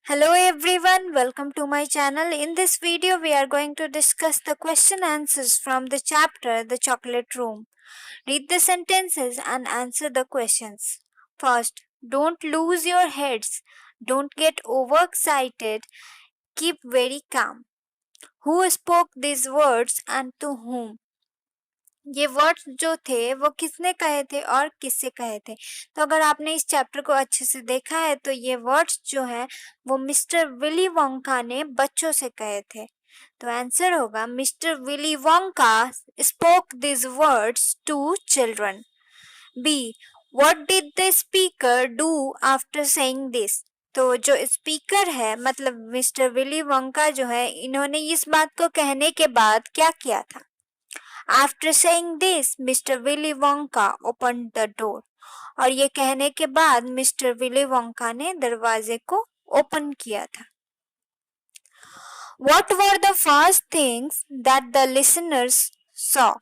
Hello everyone, welcome to my channel. In this video, we are going to discuss the question answers from the chapter The Chocolate Room. Read the sentences and answer the questions. First, don't lose your heads. Don't get overexcited. Keep very calm. Who spoke these words and to whom? ये words जो थे वो किसने कहे थे और किससे कहे थे। तो अगर आपने इस चैप्टर को अच्छे से देखा है तो ये वर्ड्स जो है वो मिस्टर विली वोंका ने बच्चों से कहे थे। तो आंसर होगा mister Willy Wonka spoke this words to children. B, what did the speaker do after saying this. तो जो स्पीकर है मतलब मिस्टर विली वोंका जो है इन्होंने इस बात को कहने के बाद क्या किया था। After saying this, Mr. Willy Wonka opened the door. और ये कहने के बाद मिस्टर विली वोंका ने दरवाजे को ओपन किया था। What were the first things that the listeners saw?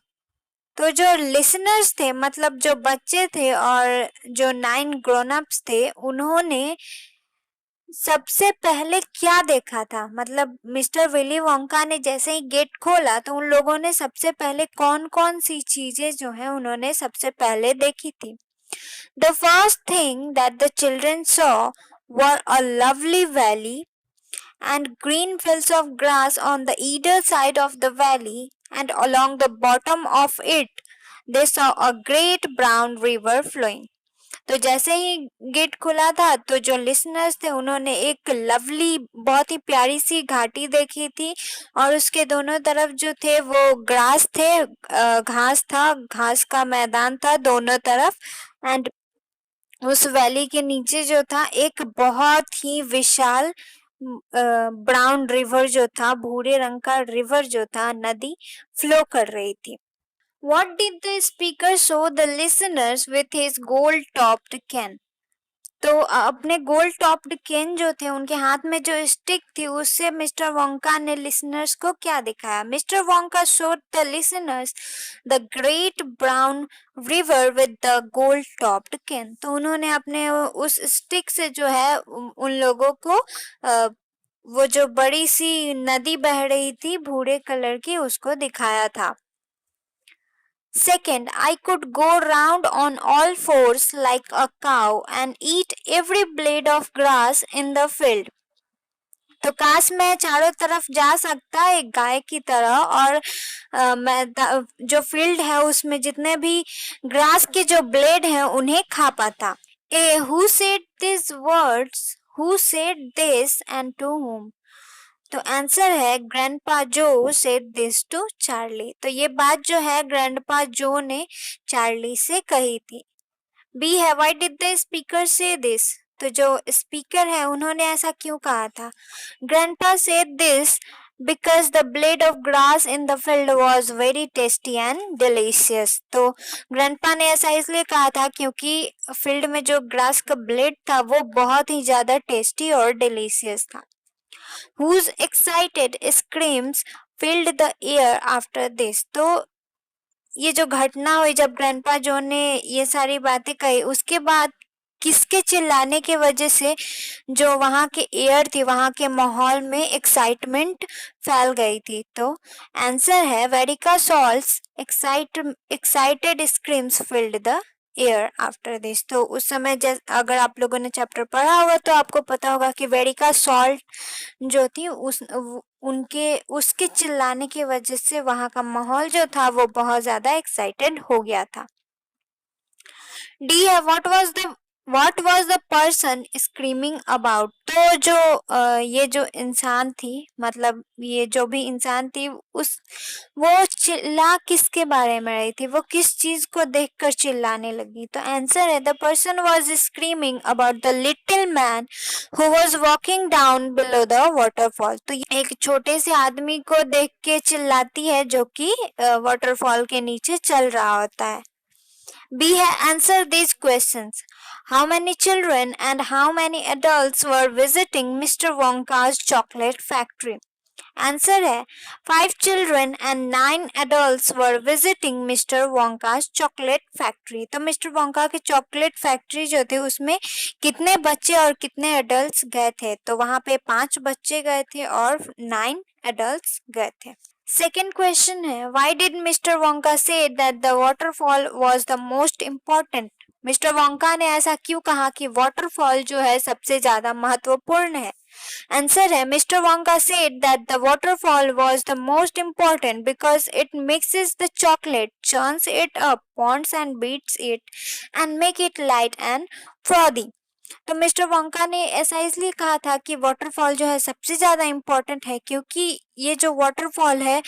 तो जो लिसनर्स थे मतलब जो बच्चे थे और जो 9 ग्रोन अप्स थे उन्होंने सबसे पहले क्या देखा था। मतलब मिस्टर विली वोंका ने जैसे ही गेट खोला तो उन लोगों ने सबसे पहले कौन कौन सी चीजें जो है उन्होंने सबसे पहले देखी थी। The first thing that the children saw were a lovely valley and green fields of grass on the either side of the valley, and along the bottom of it they saw a great brown river flowing. तो जैसे ही gate खुला था तो जो listeners थे उन्होंने एक lovely बहुत ही प्यारी सी घाटी देखी थी और उसके दोनों तरफ जो थे वो ग्रास थे, घास था, घास का मैदान था दोनों तरफ। एंड उस वैली के नीचे जो था एक बहुत ही विशाल ब्राउन रिवर जो था, भूरे रंग का रिवर जो था, नदी फ्लो कर रही थी। What did the speaker show the listeners with his gold topped can? तो अपने गोल्ड टॉप्ड केन जो थे उनके हाथ में जो स्टिक थी उससे मिस्टर वोंका ने लिसनर्स को क्या दिखाया। Mister Wonka showed the listeners the great brown river with the gold topped cane. तो उन्होंने अपने उस स्टिक से जो है उन लोगों को वो जो बड़ी सी नदी बह रही थी भूरे कलर की उसको दिखाया था। Second, I could go round on all fours like a cow and eat every blade of grass in the field. तो काश मैं चारों तरफ जा सकता एक गाय की तरह और मैं जो फील्ड है उसमें जितने भी ग्रास के जो ब्लेड हैं उन्हें खा पाता। A who said this words, who said this and to whom? तो आंसर है ग्रैंडपा जो सेड दिस टू चार्ली। तो ये बात जो है ग्रैंडपा जो ने चार्ली से कही थी। बी है व्हाई डिड द स्पीकर से दिस। तो जो स्पीकर है उन्होंने ऐसा क्यों कहा था। Grandpa said this because the blade of grass in the field was very tasty and delicious. तो ग्रैंडपा ने ऐसा इसलिए कहा था क्योंकि फील्ड में जो ग्रास का ब्लेड था वो बहुत ही ज्यादा टेस्टी और डिलीशियस था। Whose excited screams filled the air after this? तो ये जो घटना हुई जब ग्रैंडपा जॉन ने ये सारी बातें कही उसके बाद किसके चिल्लाने की वजह से जो वहां के एयर थी वहां के माहौल में एक्साइटमेंट फैल गई थी। तो आंसर है Veruca Salt's excited screams filled the air after this. तो उस समय अगर आप लोगों ने चैप्टर पढ़ा होगा तो आपको पता होगा कि वेरिका सॉल्ट जो थी उनके उसके चिल्लाने की वजह से वहां का माहौल जो था वो बहुत ज्यादा एक्साइटेड हो गया था। डी है what was the person screaming about. तो जो ये जो इंसान थी मतलब ये जो भी इंसान थी उस वो चिल्ला किसके बारे में रही थी, वो किस चीज को देखकर चिल्लाने लगी। तो आंसर है the person was screaming about the little man who was walking down below the waterfall. तो एक छोटे से आदमी को देख के चिल्लाती है जो कि वाटरफॉल के नीचे चल रहा होता है। B है answer these questions. How many children and how many adults were visiting Mr. Wonka's chocolate factory? Answer है 5 children and 9 adults were visiting mister Wonka's chocolate factory. तो मिस्टर वोंका के चॉकलेट फैक्ट्री जो थे उसमें कितने बच्चे और कितने एडल्ट्स गए थे? तो वहां पे 5 बच्चे गए थे और 9 एडल्ट्स गए थे। सेकेंड क्वेश्चन है why did mister Wonka say that the waterfall was the most important? Mister Wonka ने ऐसा क्यों कहा कि वाटरफॉल जो है सबसे ज्यादा महत्वपूर्ण है? आंसर है mister Wonka said that the waterfall was the most important because it mixes the chocolate, churns it up, ponds and beats it and make it light and frothy। तो मिस्टर वोंका ने ऐसा इसलिए कहा था कि waterfall जो है सबसे ज्यादा इम्पोर्टेंट है क्योंकि ये जो वाटरफॉल है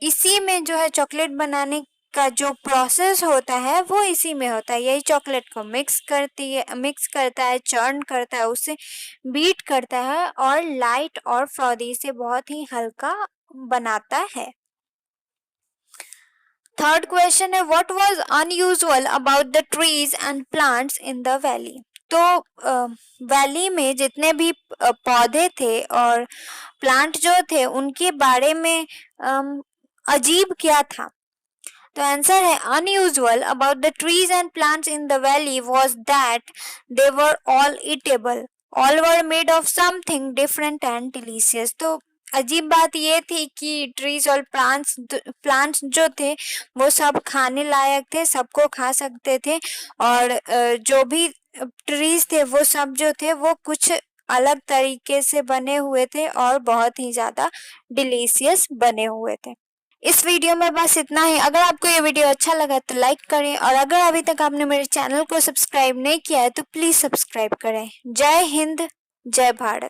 इसी में जो है चॉकलेट बनाने का जो प्रोसेस होता है वो इसी में होता है। यही चॉकलेट को मिक्स करता है, चर्न करता है, उसे बीट करता है और लाइट और फ्रॉदी से बहुत ही हल्का बनाता है। थर्ड क्वेश्चन है what was unusual about the trees and plants in the valley? तो वैली में जितने भी पौधे थे और प्लांट जो थे उनके बारे में अजीब क्या था? तो आंसर है unusual about the trees and plants in the valley was that they were all eatable, all were made of something different and delicious. तो अजीब बात ये थी कि ट्रीज और प्लांट्स जो थे वो सब खाने लायक थे, सबको खा सकते थे और जो भी ट्रीज थे वो सब जो थे वो कुछ अलग तरीके से बने हुए थे और बहुत ही ज्यादा डिलीशियस बने हुए थे। इस वीडियो में बस इतना ही। अगर आपको ये वीडियो अच्छा लगा तो लाइक करें और अगर अभी तक आपने मेरे चैनल को सब्सक्राइब नहीं किया है तो प्लीज सब्सक्राइब करें। जय हिंद, जय भारत।